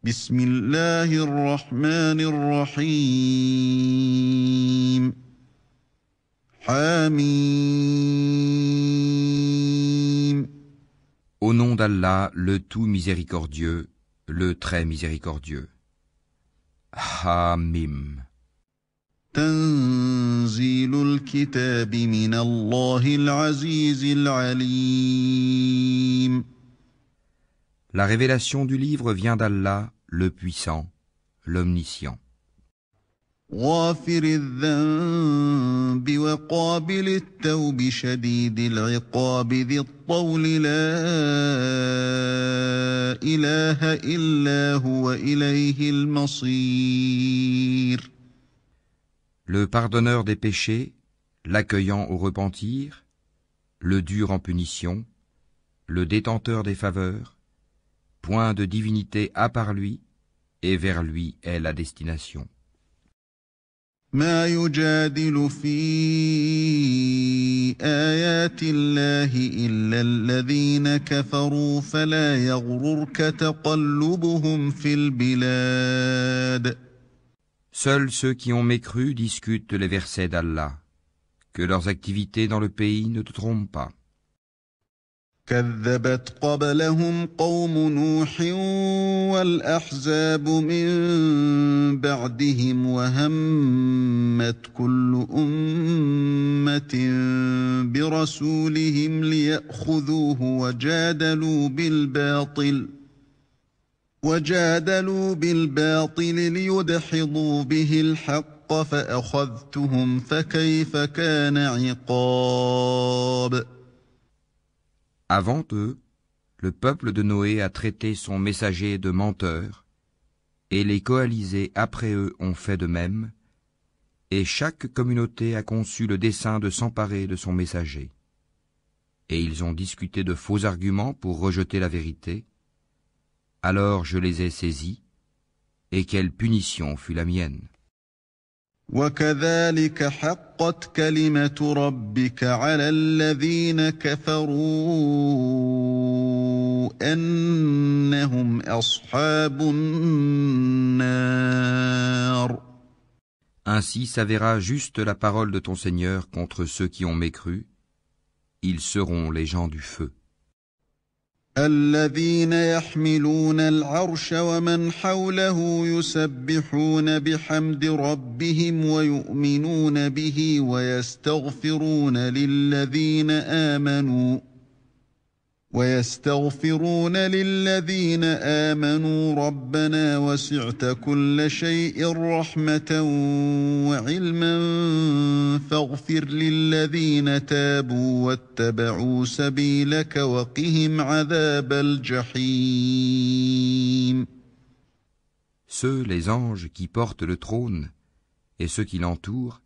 بسم الله الرحمن الرحيم حميم Au nom d'Allah, le tout miséricordieux, le très miséricordieux. Hamim. تنزيل الكتاب من الله العزيز العليم La révélation du livre vient d'Allah, le puissant, l'omniscient. غافر الذنب وقابل التوب شديد العقاب ذي الطول لا إله إلا هو إليه المصير Le pardonneur des péchés, l'accueillant au repentir, le dur en punition, le détenteur des faveurs, point de divinité à part lui, et vers lui est la destination. ما يجادل في آيات الله إلا الذين كفروا فلا يغررك تقلبهم في البلاد Seuls ceux qui ont mécru discutent les versets d'Allah. Que leurs activités dans le pays ne te trompent pas. كذبت قبلهم قوم نوح والأحزاب من بعدهم وهمت كل أمة برسولهم ليأخذوه وجادلوا بالباطل ليدحضوا به الحق فأخذتهم فكيف كان عقاب Avant eux, le peuple de Noé a traité son messager de menteur, et les coalisés après eux ont fait de même, et chaque communauté a conçu le dessein de s'emparer de son messager. Et ils ont discuté de faux arguments pour rejeter la vérité. Alors je les ai saisis, et quelle punition fut la mienne. وكذلك حقت كلمة ربك على الذين كفروا أنهم أصحاب النار Ainsi s'avéra juste la parole de ton Seigneur contre ceux qui ont mécru. Ils seront les gens du feu. الذين يحملون العرش ومن حوله يسبحون بحمد ربهم ويؤمنون به ويستغفرون للذين آمنوا ربنا وسعت كل شيء رحمة وعلما فاغفر للذين تابوا واتبعوا سبيلك وقهم عذاب الجحيم Ceux, les anges, qui portent le trône, et ceux qui l'entourent,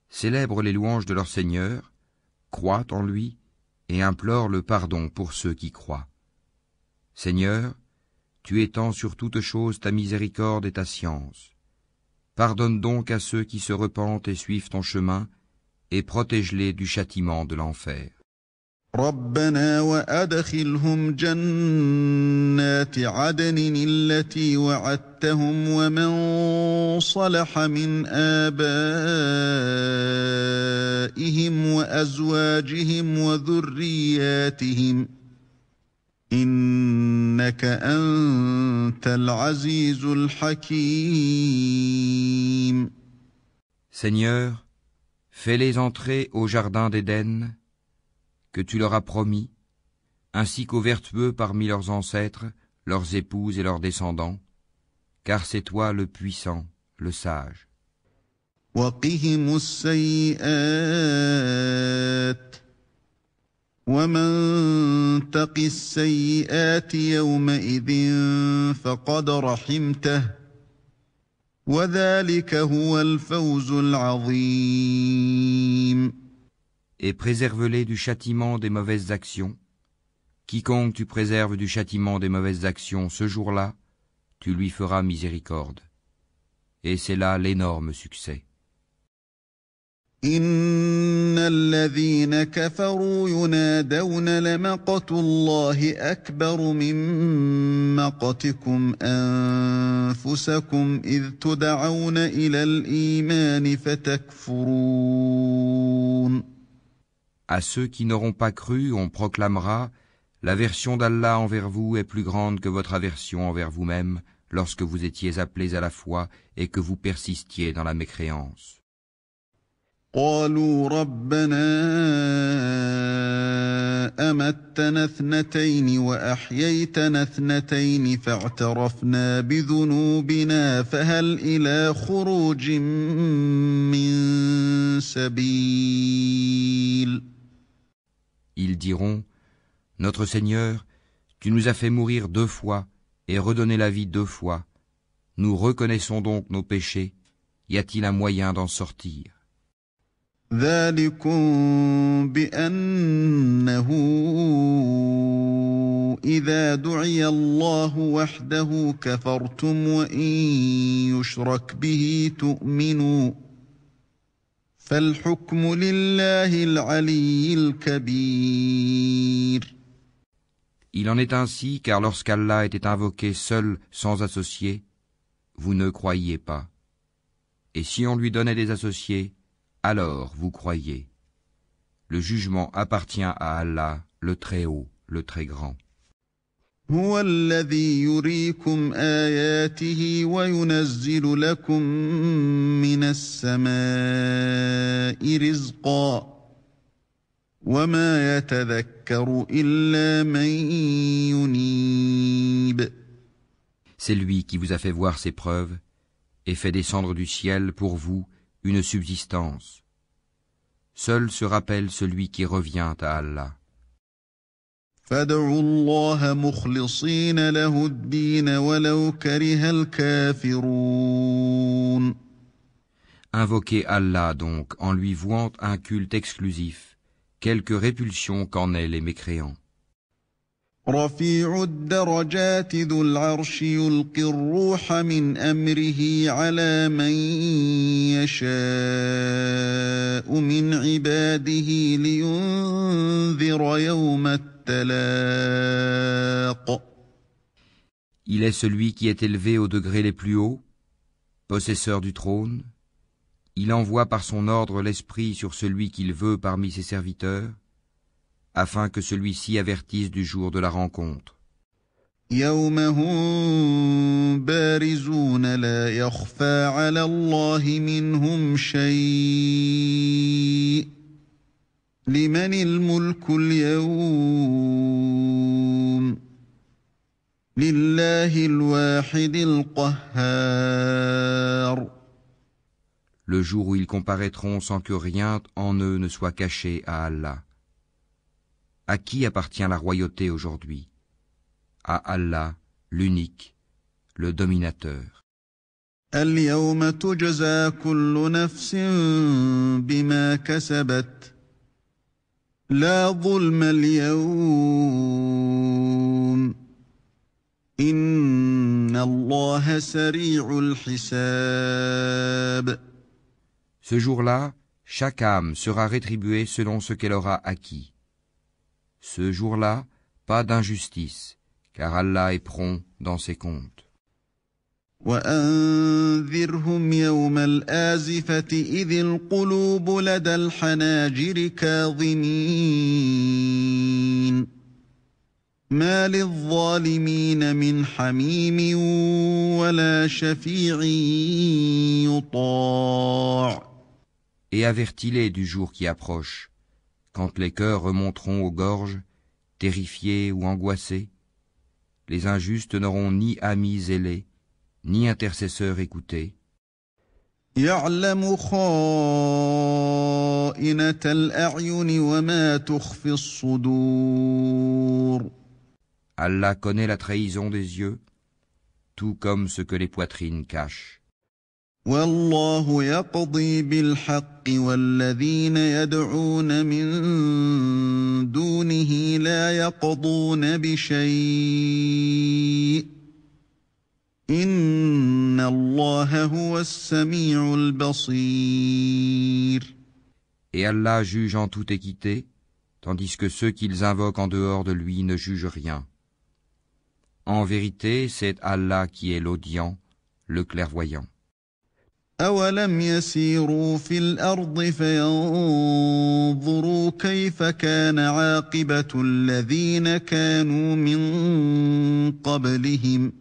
célèbrent les louanges de leur Seigneur, croient en lui, et implorent le pardon pour ceux qui croient. Seigneur, tu étends sur toute chose ta miséricorde et ta science. Pardonne donc à ceux qui se repentent et suivent ton chemin, et protège-les du châtiment de l'enfer. ربنا وأدخلهم جنات عدن التي وعدتهم ومن صلح من آبائهم وأزواجهم وذرياتهم إنك أنت العزيز الحكيم Seigneur, fais-les entrer au jardin d'Éden, que tu leur as promis, ainsi qu'aux vertueux parmi leurs ancêtres, leurs épouses et leurs descendants, car c'est toi le puissant, le sage. وقهم السيئات ومن تق السيئات يومئذ فقد رحمته وذلك هو الفوز العظيم Et préserve-les du châtiment des mauvaises actions. Quiconque tu préserves du châtiment des mauvaises actions ce jour-là, tu lui feras miséricorde. Et c'est là l'énorme succès. إن الذين كفروا ينادون لمقت الله أكبر من مقتكم أنفسكم إذ تدعون إلى الإيمان فتكفرون. À ceux qui n'auront pas cru, on proclamera: l'aversion d'Allah envers vous est plus grande que votre aversion envers vous-même lorsque vous étiez appelés à la foi et que vous persistiez dans la mécréance. قالوا ربنا أمتنا اثنتين وأحييتنا اثنتين فاعترفنا بذنوبنا فهل إلى خروج من سبيل. Ils diront: Notre Seigneur, tu nous as fait mourir 2 fois et redonner la vie 2 fois. Nous reconnaissons donc nos péchés. Y a-t-il un moyen d'en sortir? ذلكم بأنه إذا دعي الله وحده كفرتم وإن يشرك به تؤمنوا فالحكم لله العلي الكبير. Il en est ainsi car lorsqu'Allah était invoqué seul sans associé, vous ne croyiez pas. Et si on lui donnait des associés, alors vous croyez. Le jugement appartient à Allah, le Très-Haut, le Très-Grand. هو الذي يريكم آياته وينزل لكم من السماء رزقا وما يتذكر إلا من ينيب. C'est lui qui vous a fait voir ses preuves et fait descendre du ciel pour vous une subsistance. Seul se rappelle celui qui revient à Allah. فادعوا الله مخلصين له الدين ولو كره الكافرون. Invoquez Allah donc en lui vouant un culte exclusif, quelque répulsion qu'en aient les mécréants. رفيع الدرجات ذو العرش يلقي الروح من أمره على من يشاء من عباده لينذر يوم التلاق. Il est celui qui est élevé aux degrés les plus hauts, possesseur du trône. Il envoie par son ordre l'esprit sur celui qu'il veut parmi ses serviteurs, afin que celui-ci avertisse du jour de la rencontre. يوم هم بارزون لا يخفى على الله منهم شيء لمن الملك اليوم لله الواحد القهار. Le jour où ils comparaîtront sans que rien en eux ne soit caché à Allah. À qui appartient la royauté aujourd'hui? À Allah, l'unique, le dominateur. اليوم تجزى كل نفس بما كسبت لا ظلم اليوم إن الله سريع الحساب. Ce jour-là, chaque âme sera rétribuée selon ce qu'elle aura acquis. Ce jour-là, pas d'injustice, car Allah est prompt dans ses comptes. وأنذرهم يوم الآزفة إذ القلوب لدى الحناجر كاظمين ما للظالمين من حميم ولا شفيع يطاع. Et avertis-les du jour qui approche, quand les cœurs remonteront aux gorges, terrifiés ou angoissés. Les injustes n'auront ni amis zélés, ni intercesseurs écoutés. يعلم خائنة الأعين وما تخفي الصدور. Allah connaît la trahison des yeux, tout comme ce que les poitrines cachent. والله يقضي بالحق والذين يدعون من دونه لا يقضون بشيء إن الله هو السميع البصير. Et Allah juge en toute équité, tandis que ceux qu'ils invoquent en dehors de lui ne jugent rien. En vérité, c'est Allah qui est l'audient, le clairvoyant. أولم يسيروا في الأرض فينظروا كيف كان عاقبة الذين كانوا من قبلهم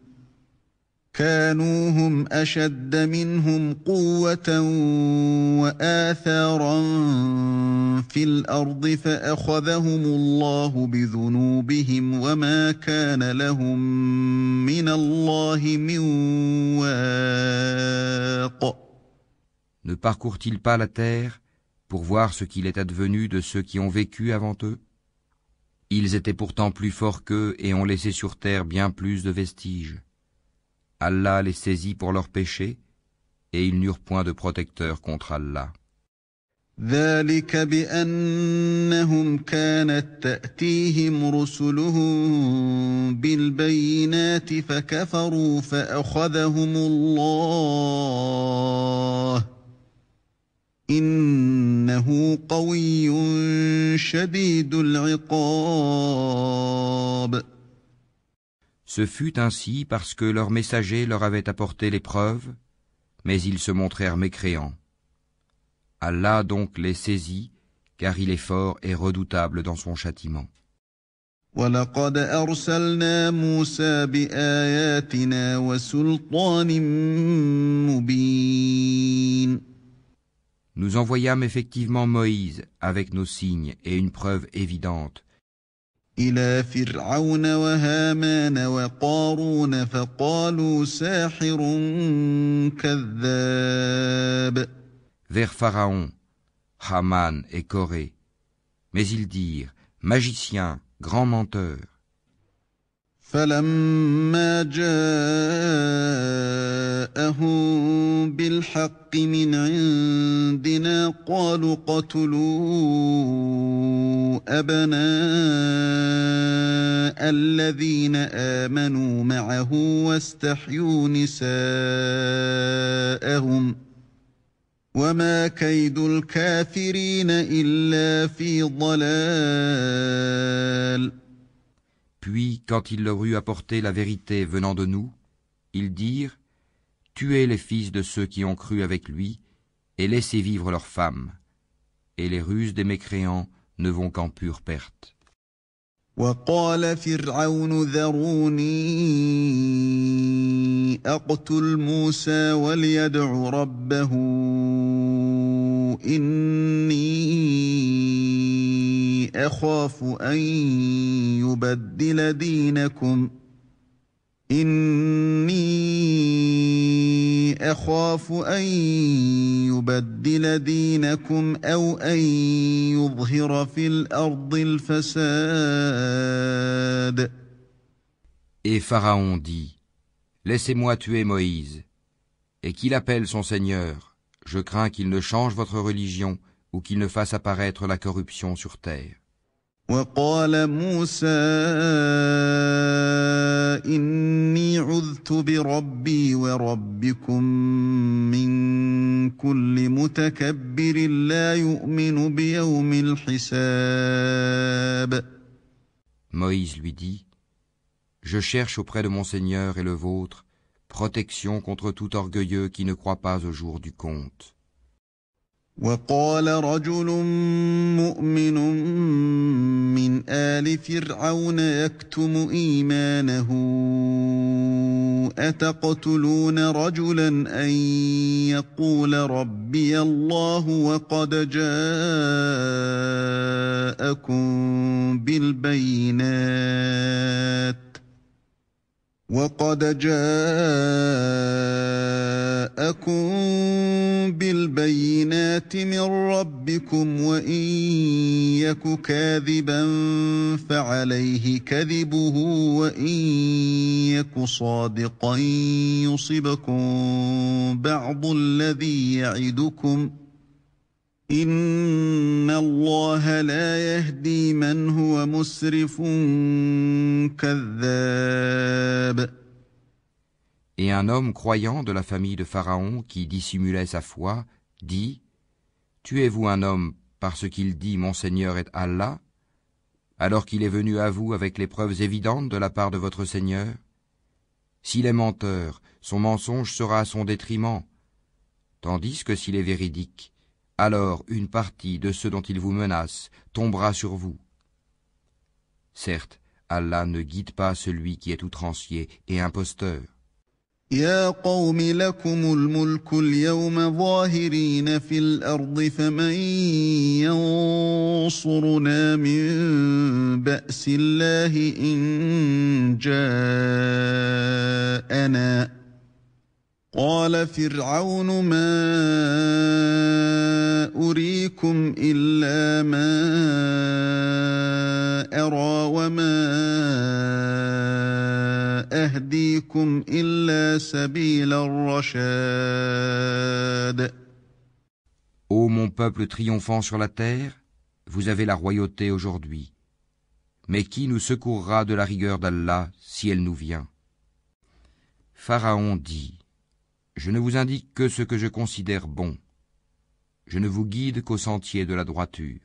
كانوا هم أشد منهم قوة وآثارا في الأرض فأخذهم الله بذنوبهم وما كان لهم من الله من واق. Ne parcourent-ils pas la terre pour voir ce qu'il est advenu de ceux qui ont vécu avant eux? Ils étaient pourtant plus forts qu'eux et ont laissé sur terre bien plus de vestiges. Allah les saisit pour leurs péchés, et ils n'eurent point de protecteur contre Allah. ذلك بأنهم كانت تأتيهم رسلهم بالبينات فكفروا فأخذهم الله إنه قوي شديد العقاب. Ce fut ainsi parce que leurs messagers leur avaient apporté les preuves, mais ils se montrèrent mécréants. Allah donc les saisit, car il est fort et redoutable dans son châtiment. وَلَقَدْ أَرْسَلْنَا مُوسَى بِآيَاتِنَا وَسُلْطَانٍ مُبِينٍ. Nous envoyâmes effectivement Moïse avec nos signes et une preuve évidente إِلَى فِرْعَوْنَ وَهَامَانَ وَقَارُونَ فَقَالُوا سَاحِرٌ كَذَّابٌ. vers Pharaon, Haman et Corée. Mais ils dirent, magicien, grand menteur. فَلَمَّا جَاءَهُم بِالْحَقِّ مِنْ عِندِنَا قَالُوا اقْتُلُوا أَبْنَاءَ الَّذِينَ آمَنُوا مَعَهُ وَاسْتَحْيُوا نِسَاءَهُمْ وَمَا كَيْدُ الْكَافِرِينَ إِلَّا فِي ضَلَالٍ. Puis, quand il leur eut apporté la vérité venant de nous, ils dirent, tuez les fils de ceux qui ont cru avec lui, et laissez vivre leurs femmes. Et les ruses des mécréants ne vont qu'en pure perte. وقال فرعون ذروني أقتل موسى وليدع ربه إني أخاف أن يبدل دينكم أو أن يظهر في الأرض الفساد. Et Pharaon dit, laissez-moi tuer Moïse, et qu'il appelle son Seigneur. Je crains qu'il ne change votre religion ou qu'il ne fasse apparaître la corruption sur terre. وقال موسى إني عذت بربي وربكم من كل متكبر لا يؤمن بيوم الحساب. Moïse lui dit, je cherche auprès de mon Seigneur et le vôtre protection contre tout orgueilleux qui ne croit pas au jour du compte. وقال رجل مؤمن من آل فرعون يكتم إيمانه أتقتلون رجلا أن يقول ربي الله وقد جاءكم بالبينات من ربكم وإن يك كاذبا فعليه كذبه وإن يك صادقا يصبكم بعض الذي يعدكم إن الله لا يهدي من هو مسرف كذاب. Et un homme croyant de la famille de Pharaon qui dissimulait sa foi dit, tuez-vous un homme parce qu'il dit mon Seigneur est Allah, alors qu'il est venu à vous avec les preuves évidentes de la part de votre Seigneur? S'il est menteur, son mensonge sera à son détriment, tandis que s'il est véridique, alors une partie de ceux dont il vous menace tombera sur vous. Certes, Allah ne guide pas celui qui est outrancier et imposteur. يا قوم لكم الملك اليوم ظاهرين في الأرض فمن ينصرنا من بأس الله إن جاءنا قال فرعون ما أريكم إلا ما أرى وما أهديكم إلا سبيل الرشاد. Ô mon peuple triomphant sur la terre, vous avez la royauté aujourd'hui. Mais qui nous secourra de la rigueur d'Allah si elle nous vient? Pharaon dit: Je ne vous indique que ce que je considère bon. Je ne vous guide qu'au sentier de la droiture.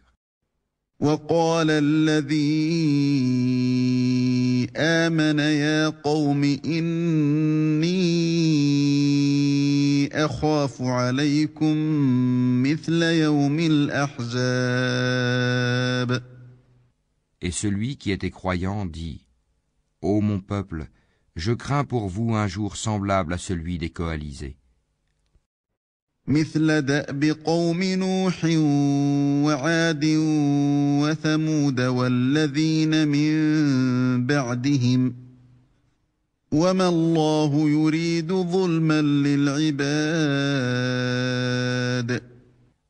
وقال الذي آمن يا قوم إني أخاف عليكم مثل يوم الأحزاب. Et celui qui était croyant dit: Ô mon peuple, je crains pour vous un jour semblable à celui des coalisés. مثل دأب قوم نوح وعاد وثمود والذين من بعدهم وما الله يريد ظلما للعباد.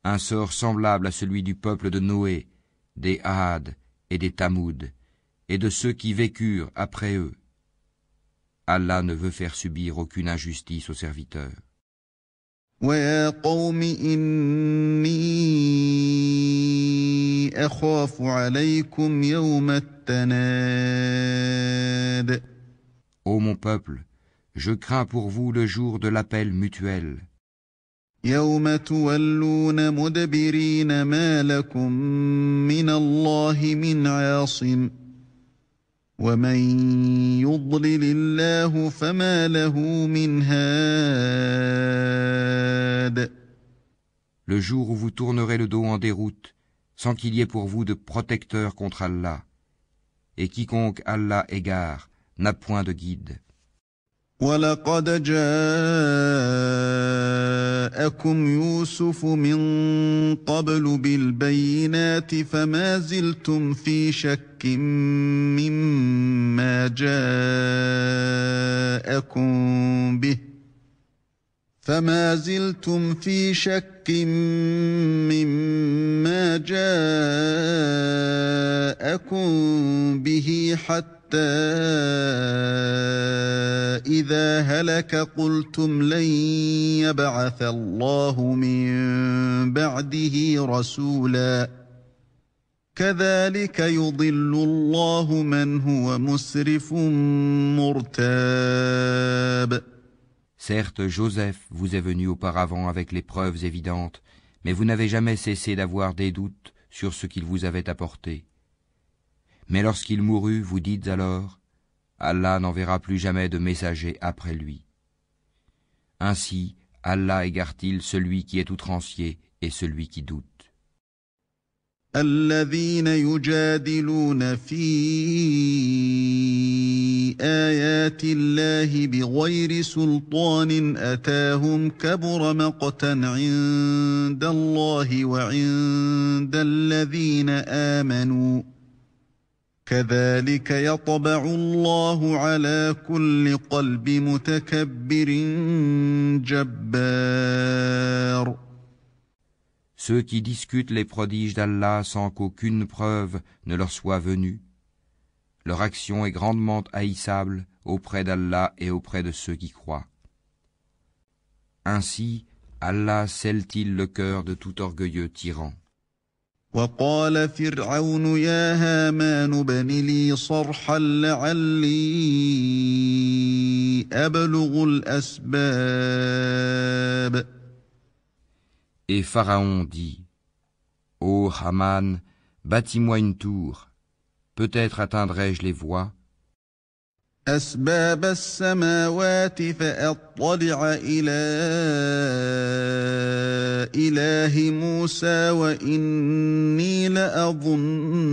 Un sort semblable à celui du peuple de Noé, des Had et des Tamoud, et de ceux qui vécurent après eux. Allah ne veut faire subir aucune injustice aux serviteurs. ويا قوم إني أخاف عليكم يوم التناد. Ô mon peuple, je crains pour vous le jour de l'appel mutuel. يوم تولون مدبرين ما لكم من الله من عاصم ومن يضلل الله فما له من هاد. Le jour où vous tournerez le dos en déroute, sans qu'il y ait pour vous de protecteur contre Allah, et quiconque Allah égare n'a point de guide. وَلَقَدْ جَاءَكُمْ يُوسُفُ مِنْ قَبْلُ بِالْبَيِّنَاتِ فَمَا زِلْتُمْ فِي شَكٍّ مِّمَّا جَاءَكُمْ بِهِ حَتَّى إذا هلك قلتم لن يبعث الله من بعده رسولا كذلك يضل الله من هو مسرف مرتاب. Certes, Joseph vous est venu auparavant avec les preuves évidentes, mais vous n'avez jamais cessé d'avoir des doutes sur ce qu'il vous avait apporté. Mais lorsqu'il mourut, vous dites alors: Allah n'enverra plus jamais de messager après lui. Ainsi, Allah égare-t-il celui qui est outrancier et celui qui doute. الذين يجادلون في آيات الله بغير سلطان أتاهم كبر مقتا عند الله وعند الذين آمنوا كذلك يطبع الله على كل قلب متكبر جبار. Ceux qui discutent les prodiges d'Allah sans qu'aucune preuve ne leur soit venue, leur action est grandement haïssable auprès d'Allah et auprès de ceux qui croient. Ainsi, Allah scelle-t-il le cœur de tout orgueilleux tyran. وقال فرعون يا هامان ابن لي صرحا لعلي أبلغ الأسباب. Et Pharaon dit: Ô Haman, bâtis-moi une tour. Peut-être atteindrai-je les voies. أسباب السماوات فأطلع إلى إله موسى وإني لأظنه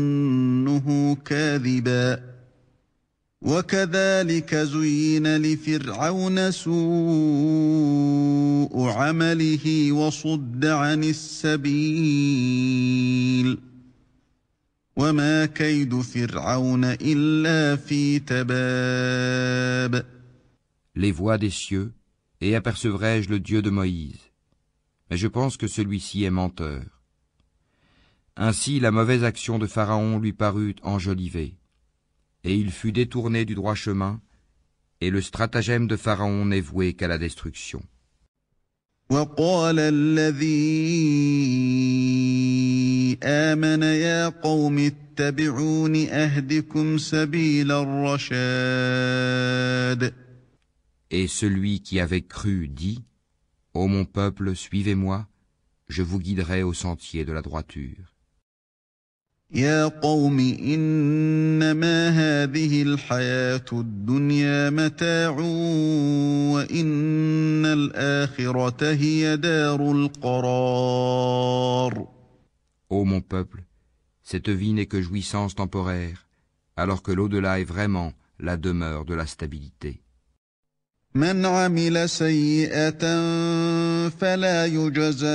كاذبا وكذلك زين لفرعون سوء عمله وصد عن السبيل وما كيد فرعون إلا في تباب. Les voies des cieux, et apercevrai-je le Dieu de Moïse. Mais je pense que celui-ci est menteur. Ainsi la mauvaise action de Pharaon lui parut enjolivée, et il fut détourné du droit chemin, et le stratagème de Pharaon n'est voué qu'à la destruction. وقال الذي آمن يا قوم اتبعون أهدكم سبيل الرشاد. Et celui qui avait cru dit, Ô mon peuple, suivez-moi, je vous guiderai au sentier de la droiture. يا قوم إنما هذه الحياة الدنيا متاع وإن الآخرة هي دار القرار. Ô mon peuple, cette vie n'est que jouissance temporaire, alors que l'au-delà est vraiment la demeure de la stabilité. من عمل سيئة فلا يجزى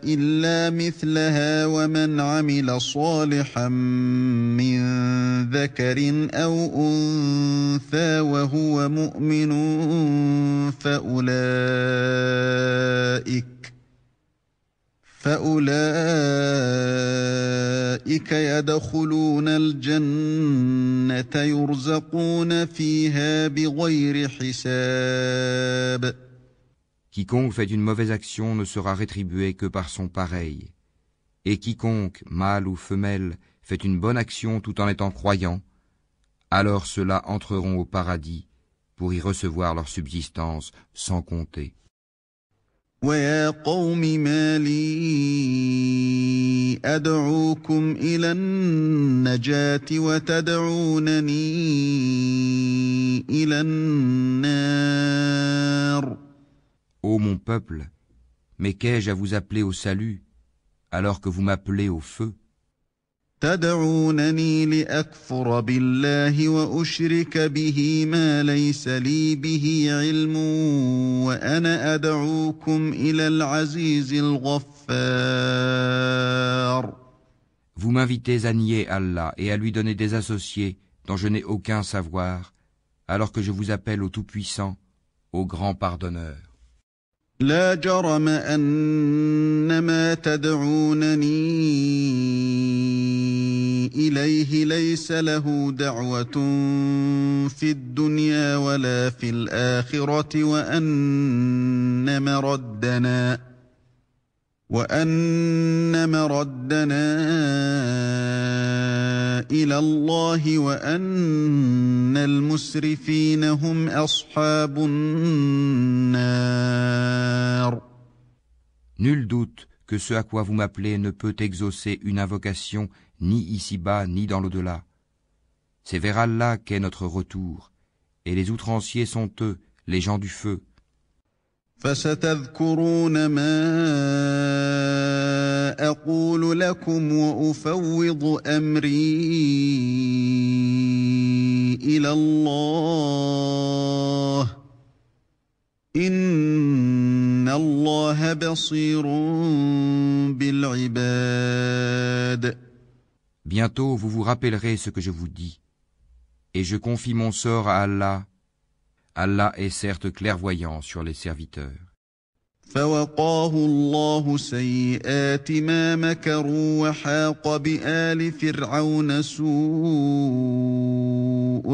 إلا مثلها ومن عمل صالحا من ذكر أو أنثى وهو مؤمن فأولئك يدخلون الجنة يرزقون فيها بغير حساب. Quiconque fait une mauvaise action ne sera rétribué que par son pareil. Et quiconque, mâle ou femelle, fait une bonne action tout en étant croyant, alors ceux-là entreront au paradis pour y recevoir leur subsistance sans compter. وَيَا قَوْمِ مَا لِي أَدْعُوكُمْ إِلَى النَّجَاةِ وَتَدْعُونَنِي إِلَى النَّارِ. Ô mon peuple, mais qu'ai-je à vous appeler au salut, alors que vous m'appelez au feu? تدعونني لأكفر بالله وأشرك به ما ليس لي به علم وأنا أدعوكم إلى العزيز الغفار. Vous m'invitez à nier Allah et à lui donner des associés dont je n'ai aucun savoir, alors que je vous appelle au Tout-Puissant, au Grand Pardonneur. لا جرم أن ما تدعونني إليه ليس له دعوة في الدنيا ولا في الآخرة وأن مردنا إلى الله وأن المسرفين هم أصحاب النار. Nul doute que ce à quoi vous m'appelez ne peut exaucer une invocation ni ici-bas ni dans l'au-delà. C'est vers Allah qu'est notre retour, et les outranciers sont eux, les gens du feu. فستذكرون ما أقول لكم وأفوض أمري إلى الله إن الله بصير بالعباد. Bientôt vous vous rappellerez ce que je vous dis, et je confie mon sort à Allah. Allah est certes clairvoyant sur les serviteurs. فوقاه الله سيئات ما مكروا وحاق بآل فرعون سوء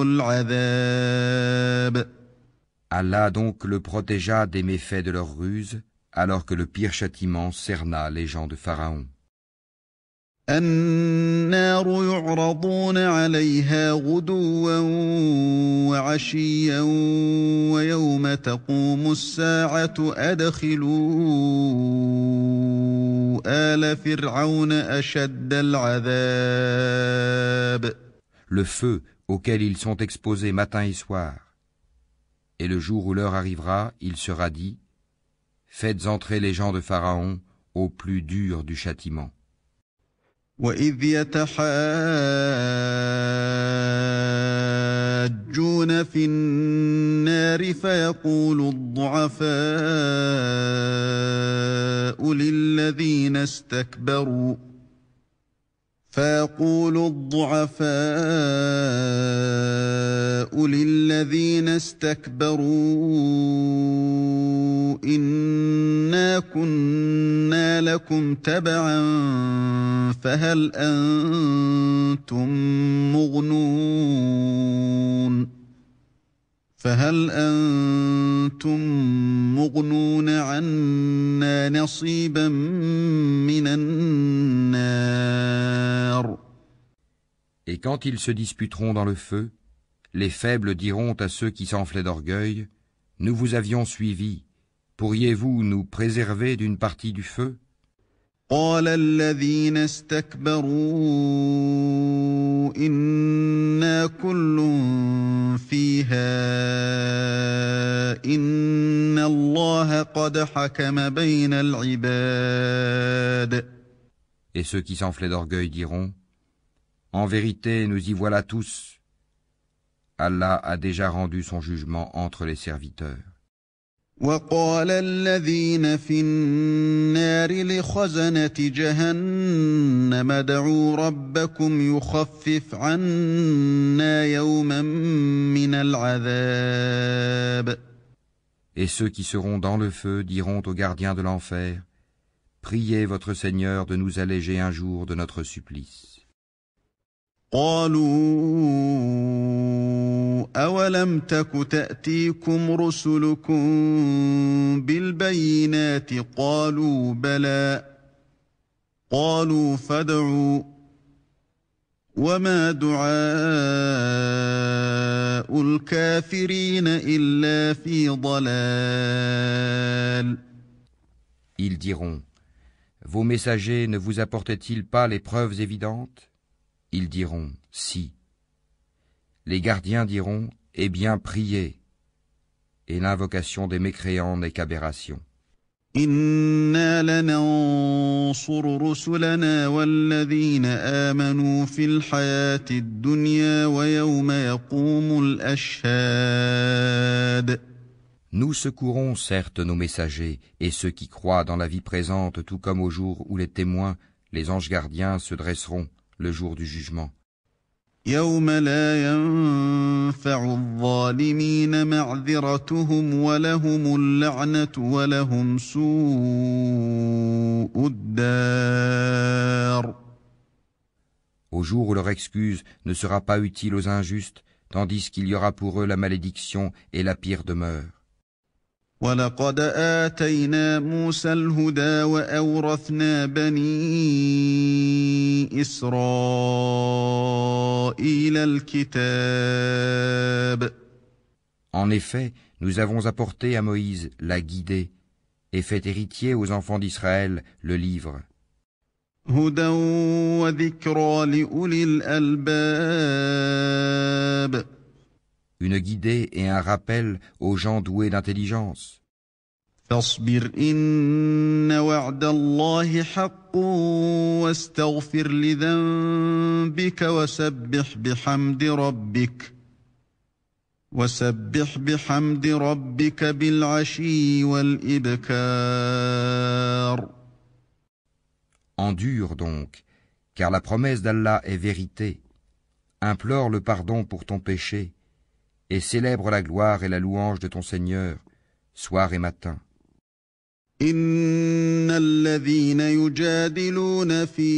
العذاب. Allah donc le protégea des méfaits de leur ruse, alors que le pire châtiment cerna les gens de Pharaon. النار يعرضون عليها غدوا وعشيا ويوم تقوم الساعة أدخلوا آل فرعون أشد العذاب. Le feu auquel ils sont exposés matin et soir. Et le jour où l'heure arrivera, il sera dit: faites entrer les gens de Pharaon au plus dur du châtiment. وَإِذْ يَتَحَاجُّونَ فِي النَّارِ فَيَقُولُ الضُّعَفَاءُ لِلَّذِينَ اسْتَكْبَرُوا إِنَّا كُنَّا لَكُمْ تَبَعًا فَهَلْ أَنْتُمْ مُغْنُونَ عَنَّا نَصِيبًا مِنَ النَّارِ. Et quand ils se disputeront dans le feu, les faibles diront à ceux qui s'enflaient d'orgueil: nous vous avions suivis, pourriez-vous nous préserver d'une partie du feu? قال الذين استكبروا إنا كل فيها إن الله قد حكم بين العباد. Et ceux qui s'enflaient d'orgueil diront: en vérité, nous y voilà tous. Allah a déjà rendu son jugement entre les serviteurs. وقال الذين في النار لخزنة جهنم ادعوا ربكم يخفف عنا يوما من العذاب. Et ceux qui seront dans le feu diront aux gardiens de l'enfer: priez votre Seigneur de nous alléger un jour de notre supplice. قالوا أولم تك تأتيكم رسلكم بالبينات قالوا بلى قالوا فادعوا وما دعاء الكافرين إلا في ضلال. Ils diront: vos messagers ne vous apportaient-ils pas les preuves évidentes? Ils diront: si. Les gardiens diront: eh bien, priez. Et l'invocation des mécréants n'est qu'aberration. إنا لننصر رسلنا والذين آمنوا في الحياة الدنيا ويوم يقوم الأشهاد. Nous secourons certes nos messagers et ceux qui croient dans la vie présente, tout comme au jour où les témoins, les anges gardiens, se dresseront le jour du jugement. يوم لا ينفع الظالمين معذرتهم ولهم اللعنة ولهم سوء الدار. Au jour où leur excuse ne sera pas utile aux injustes, tandis qu'il y aura pour eux la malédiction et la pire demeure. وَلَقَدْ آتَيْنَا مُوسَى الْهُدَى وَأَوْرَثْنَا بَنِي إِسْرَائِيلَ الْكِتَابَ. En effet, nous avons apporté à Moïse la guidée et fait héritier aux enfants d'Israël le livre. هُدًى وَذِكْرَى لِأُولِي الْأَلْبَابِ. Une guidée et un rappel aux gens doués d'intelligence. فاصبر إن وعد الله حق واستغفر لذنبك وسبح بحمد ربك بالعشي والإبكار. Endure donc, car la promesse d'Allah est vérité. Implore le pardon pour ton péché et célèbre la gloire et la louange de ton Seigneur, soir et matin. إن الذين يجادلون في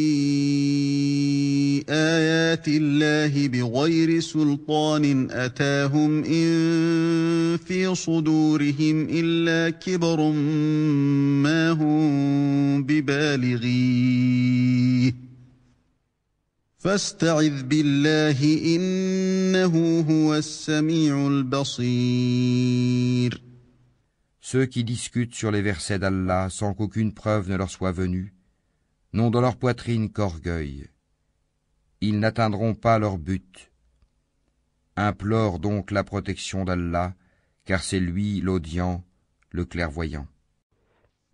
آيات الله بغير سلطان أتاهم إن في صدورهم إلا كبر ما هم ببالغيه فاستعذ بالله إنه هو السميع البصير. Ceux qui discutent sur les versets d'Allah sans qu'aucune preuve ne leur soit venue n'ont dans leur poitrine qu'orgueil. Ils n'atteindront pas leur but. Implore donc la protection d'Allah, car c'est lui l'audient, le clairvoyant.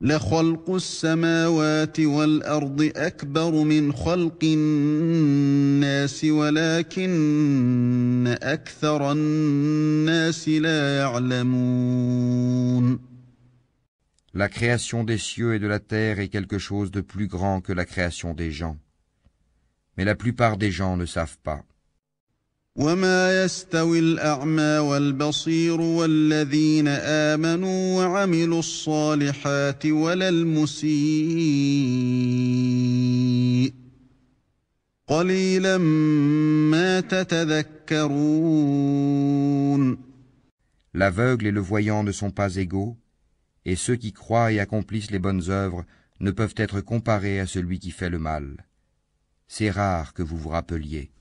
لخلق السماوات والأرض أكبر من خلق الناس ولكن أكثر الناس لا يعلمون. La création des cieux et de la terre est quelque chose de plus grand que la création des gens. Mais la plupart des gens ne savent pas. وما يستوي الأعمى والبصير والذين آمنوا وعملوا الصالحات ولا المسيء قليلا ما تتذكرون. L'aveugle et le voyant ne sont pas égaux, et ceux qui croient et accomplissent les bonnes œuvres ne peuvent être comparés à celui qui fait le mal. C'est rare que vous vous rappeliez.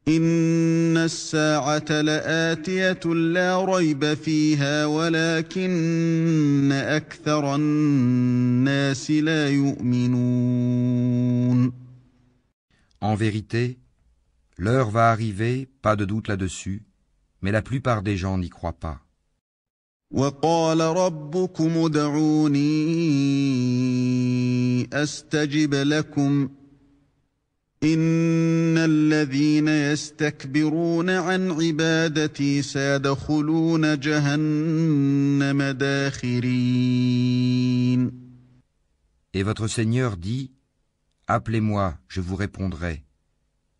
إن الساعة لآتية لا ريب فيها ولكن أكثر الناس لا يؤمنون. En vérité, l'heure va arriver, pas de doute là-dessus, mais la plupart des gens n'y croient pas. وقال ربكم ادعوني أستجب لكم إن الذين يستكبرون عن عبادتي سيدخلون جهنم داخرين. Et votre Seigneur dit, « Appelez-moi, je vous répondrai.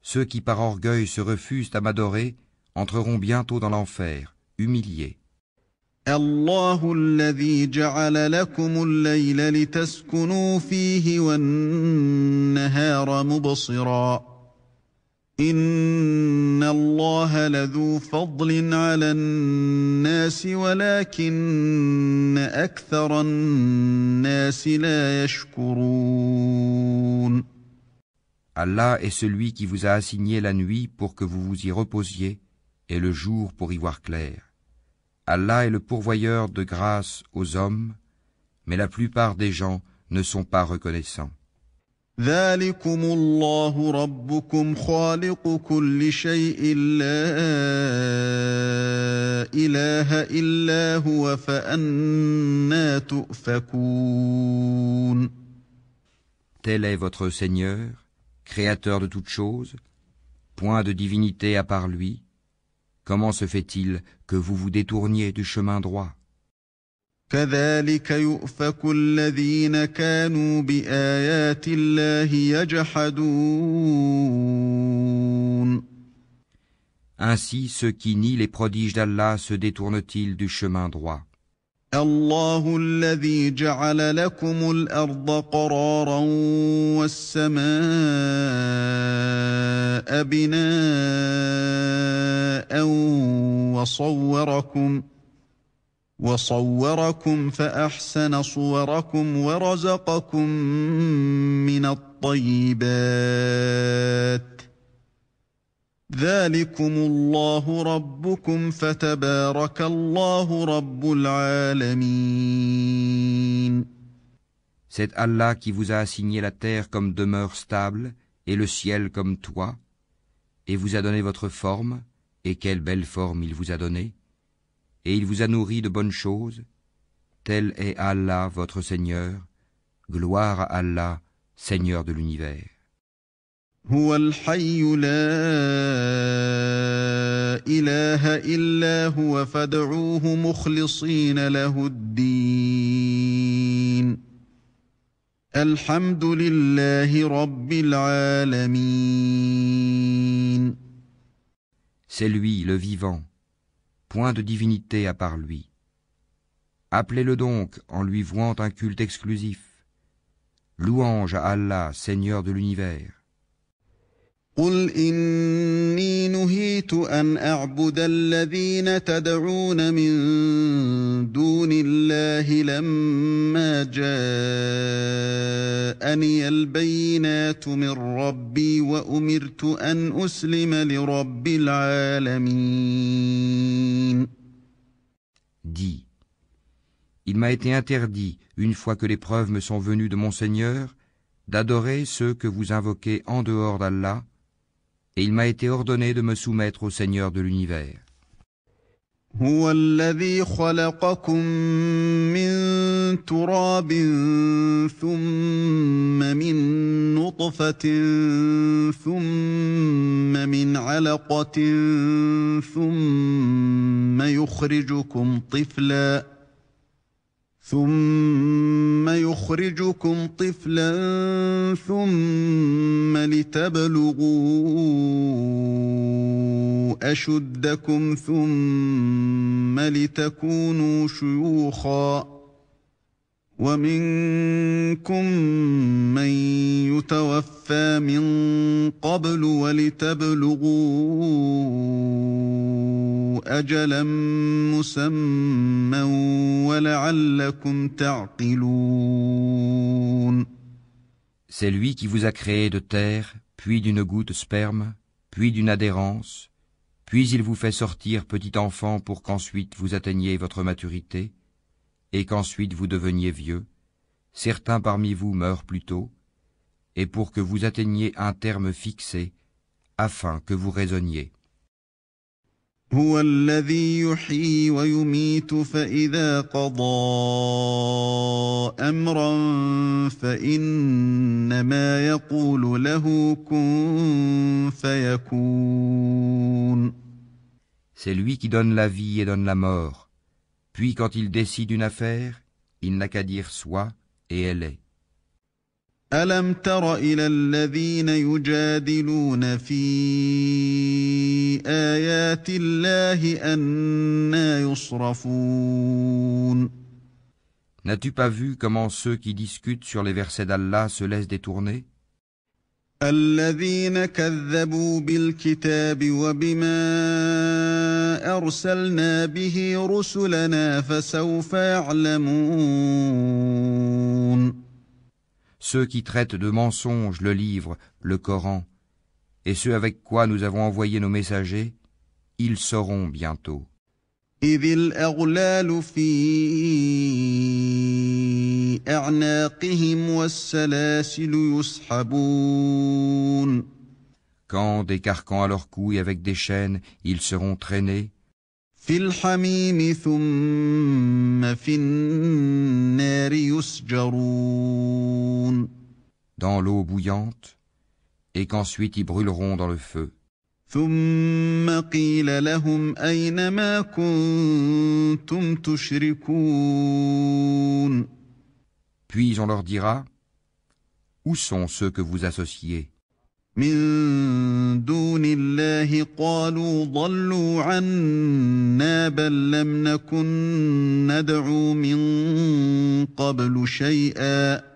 Ceux qui par orgueil se refusent à m'adorer entreront bientôt dans l'enfer, humiliés. » الله الذي جعل لكم الليل لتسكنوا فيه والنهار مبصرا إن الله لذو فضل على الناس ولكن أكثر الناس لا يشكرون. Allah est celui qui vous a assigné la nuit pour que vous vous y reposiez et le jour pour y voir clair. Allah est le pourvoyeur de grâce aux hommes, mais la plupart des gens ne sont pas reconnaissants. ذلكم الله ربكم خالق كل شيء لا إله إلا هو فأنى تؤفكون. Tel est votre Seigneur, créateur de toutes choses, point de divinité à part lui. Comment se fait-il que vous vous détourniez du chemin droit? كذلك يؤفك الذين كانوا بآيات الله يجحدون. Ainsi ceux qui nient les prodiges d'Allah se détournent-ils du chemin droit? الله الذي جعل لكم الأرض قرارا والسماء بناء وصوركم فأحسن صوركم ورزقكم من الطيبات ذلكم الله ربكم فتبارك الله رب العالمين. C'est Allah qui vous a assigné la terre comme demeure stable et le ciel comme toit, et vous a donné votre forme, et quelle belle forme il vous a donnée, et il vous a nourri de bonnes choses. Tel est Allah votre Seigneur, gloire à Allah, Seigneur de l'univers. هو الحي لا إله إلا هو فادعوه مخلصين له الدين الحمد لله رب العالمين. C'est lui, le vivant, point de divinité à part lui. Appelez-le donc en lui vouant un culte exclusif. Louange à Allah, Seigneur de l'univers. قل إني نهيت أن أعبد الذين تدعون من دون الله لما جاءني البينات من ربي وأمرت أن أسلم لرب العالمين. Dis, il m'a été interdit, une fois que les preuves me sont venues de mon Seigneur, d'adorer ceux que vous invoquez en dehors d'Allah, et il m'a été ordonné de me soumettre au Seigneur de l'univers. هو الذي خلقكم من تراب ثم من نطفة ثم من علقة ثم يخرجكم طفلا ثم لتبلغوا أشدكم ثم لتكونوا شيوخا ومنكم من يتوفى من قبل ولتبلغوا أجلا مسمى ولعلكم تعقلون. C'est lui qui vous a créé de terre, puis d'une goutte sperme, puis d'une adhérence, puis il vous fait sortir petit enfant pour qu'ensuite vous atteigniez votre maturité, et qu'ensuite vous deveniez vieux. Certains parmi vous meurent plus tôt, et pour que vous atteigniez un terme fixé, afin que vous raisonniez. هو الذي يحيي ويميت فإذا قضى أمرا فإنما يقول له كن فيكون. C'est lui qui donne la vie et donne la mort. Puis quand il décide une affaire, il n'a qu'à dire soit, et elle est. ألم تر إلى الذين يجادلون في آيات الله أنى يصرفون. N'as-tu pas vu comment ceux qui discutent sur les versets d'Allah se laissent détourner? الذين كذبوا بالكتاب وبما أرسلنا به رسلنا فسوف يعلمون. Ceux qui traitent de mensonges le livre, le Coran, et ceux avec quoi nous avons envoyé nos messagers, ils sauront bientôt. إذ الأغلال في أعناقهم والسلاسل يسحبون. Quand, des carcans à leurs couilles avec des chaînes, ils seront traînés, في الحميم ثم في النار يسجرون. dans l'eau bouillante, et qu'ensuite ils brûleront dans le feu. ثم قيل لهم أين ما كنتم تشركون. Puis on leur dira, où sont ceux que vous associez? من دون الله قالوا ضلوا عنا بل لم نكن ندعو من قبل شيئا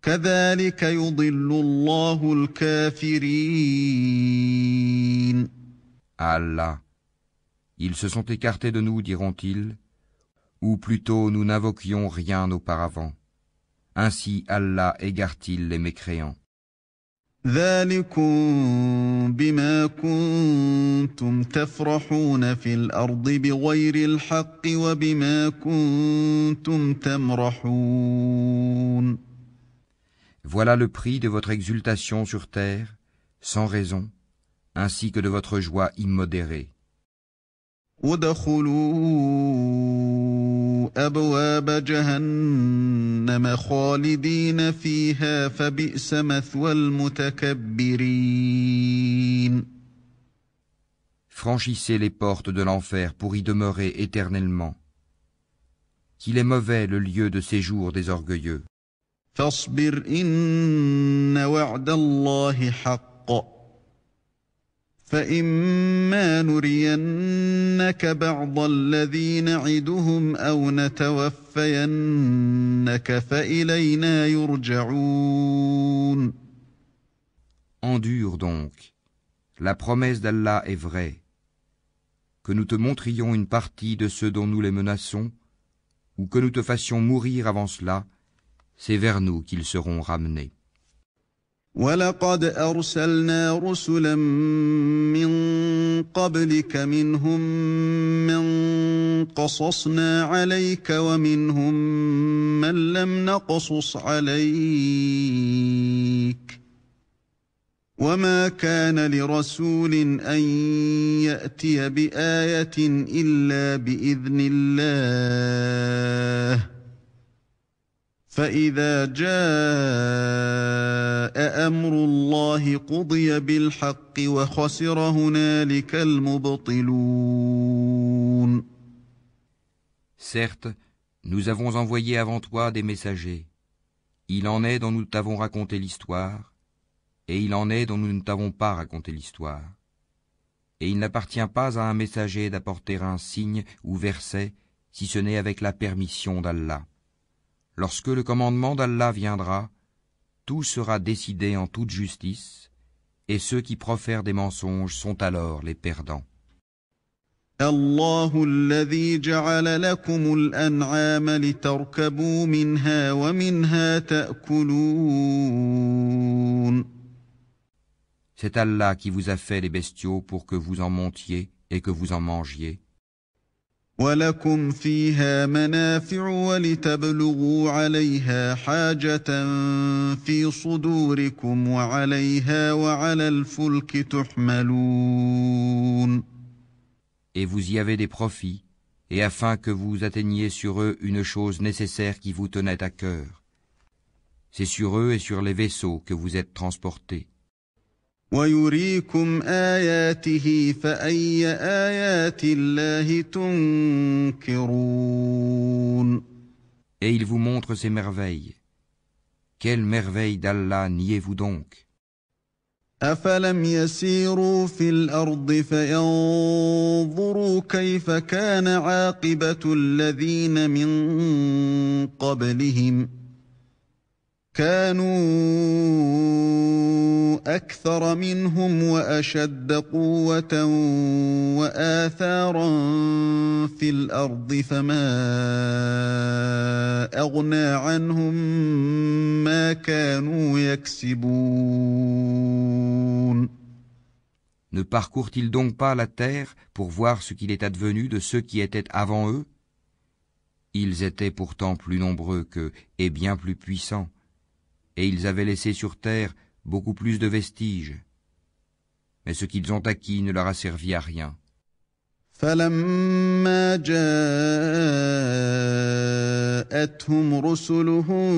كذلك يضل الله الكافرين. Allah, ils se sont écartés de nous, diront-ils, ou plutôt nous n'invoquions rien auparavant. Ainsi Allah égare-t-il les mécréants. ذلكم بما كنتم تفرحون في الأرض بغير الحق وبما كنتم تمرحون. Voilà le prix de votre exultation sur terre, sans raison, ainsi que de votre joie immodérée. ادخلوا أبواب جهنم خالدين فيها فبئس مثوى المتكبرين. Franchissez les portes de l'enfer pour y demeurer éternellement. Qu'il est mauvais le lieu de séjour des orgueilleux. فاصبر إن وعد الله حق فإما نرينك بعض الذي نعدهم أو نتوفينك فإلينا يرجعون. Endure donc. La promesse d'Allah est vraie. Que nous te montrions une partie de ceux dont nous les menaçons, ou que nous te fassions mourir avant cela, c'est vers nous qu'ils seront ramenés. وَلَقَدْ أَرْسَلْنَا رُسُلًا مِّن قَبْلِكَ مِنْهُم مَّن قَصَصْنَا عَلَيْكَ وَمِنْهُم مَّن لَّمْ نَقْصُصْ عَلَيْكَ وَمَا كَانَ لِرَسُولٍ أَن يَأْتِيَ بِآيَةٍ إِلَّا بِإِذْنِ اللَّهِ فَإِذَا جَاءَ أَمْرُ اللَّهِ قُضِيَ بِالْحَقِّ وَخَسِرَ هُنَالِكَ الْمُبْطِلُونَ. Certes, nous avons envoyé avant toi des messagers. Il en est dont nous t'avons raconté l'histoire, et il en est dont nous ne t'avons pas raconté l'histoire. Et il n'appartient pas à un messager d'apporter un signe ou verset, si ce n'est avec la permission d'Allah. Lorsque le commandement d'Allah viendra, tout sera décidé en toute justice, et ceux qui profèrent des mensonges sont alors les perdants. الله الذي جعل لكم الأنعام لتركبوا منها ومنها تأكلون. C'est Allah qui vous a fait les bestiaux pour que vous en montiez et que vous en mangiez. وَلَكُمْ فِيهَا مَنَافِعُ وَلِتَبْلُغُوا عَلَيْهَا حَاجَةً فِي صُدُورِكُمْ وَعَلَيْهَا وَعَلَى الْفُلْكِ تُحْمَلُونَ. Et vous y avez des profits, et afin que vous atteigniez sur eux une chose nécessaire qui vous tenait à cœur. C'est sur eux et sur les vaisseaux que vous êtes transportés. وَيُرِيكُمْ آيَاتِهِ فَأَيَّ آيَاتِ اللَّهِ تُنكِرُونَ. Et il vous montre ses merveilles. Quelle merveille d'Allah niez-vous donc? أَفَلَمْ يَسِيرُوا فِي الْأَرْضِ فَيَنظُرُوا كَيْفَ كَانَ عَاقِبَةُ الَّذِينَ مِن قَبْلِهِمْ كَانُوا أَكْثَرَ مِنْهُمْ وَأَشَدَّ قُوَّةً وَآثَارًا فِي الْأَرْضِ فَمَا أَغْنَى عَنْهُمْ مَا كَانُوا يَكْسِبُونَ. Ne parcourent-ils donc pas la terre pour voir ce qu'il est advenu de ceux qui étaient avant eux? Ils étaient pourtant plus nombreux qu'eux et bien plus puissants, et ils avaient laissé sur terre beaucoup plus de vestiges. Mais ce qu'ils ont acquis ne leur a servi à rien. فَلَمَّا جَاءَتْهُمْ رُسُلُهُم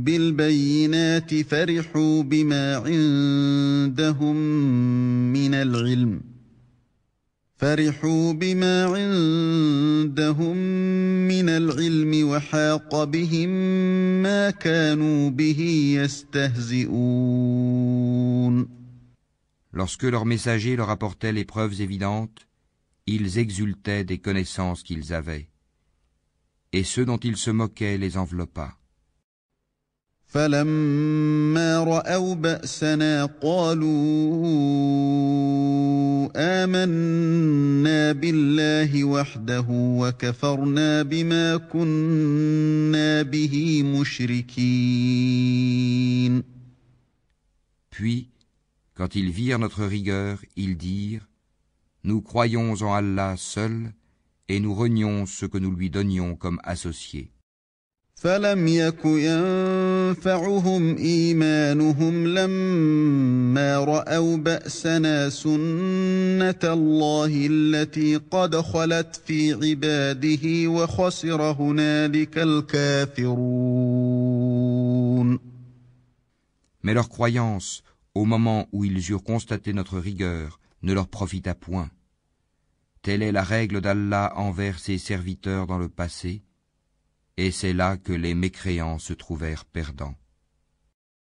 بِالْبَيِّنَاتِ فَرِحُوا بِمَا عِندَهُم مِّنَ الْعِلْمِ وَحَاقَ بِهِم مَّا كَانُوا بِهِ يَسْتَهْزِئُونَ. Lorsque leurs messagers leur apportaient les preuves évidentes, ils exultaient des connaissances qu'ils avaient, et ceux dont ils se moquaient les enveloppa. فَلَمَّا رَأَوْا بَأْسَنَا قَالُوا آمَنَّا بِاللَّهِ وَحْدَهُ وَكَفَرْنَا بِمَا كُنَّا بِهِ مُشْرِكِينَ. Puis, quand ils virent notre rigueur, ils dirent: Nous croyons en Allah seul, et nous renions ce que nous lui donnions comme associés. فَلَمْ يَكُ يَنفَعُهُمْ إِيمَانُهُمْ لَمَّا رَأَوْا بَأْسَنَا سُنَّتَ اللَّهِ الَّتِي قَدْ خَلَتْ فِي عِبَادِهِ وَخَسِرَ هُنَالِكَ الْكَافِرُونَ. Mais leur croyance, au moment où ils eurent constaté notre rigueur, ne leur profita point. Telle est la règle d'Allah envers ses serviteurs dans le passé, et c'est là que les mécréants se trouvèrent perdants.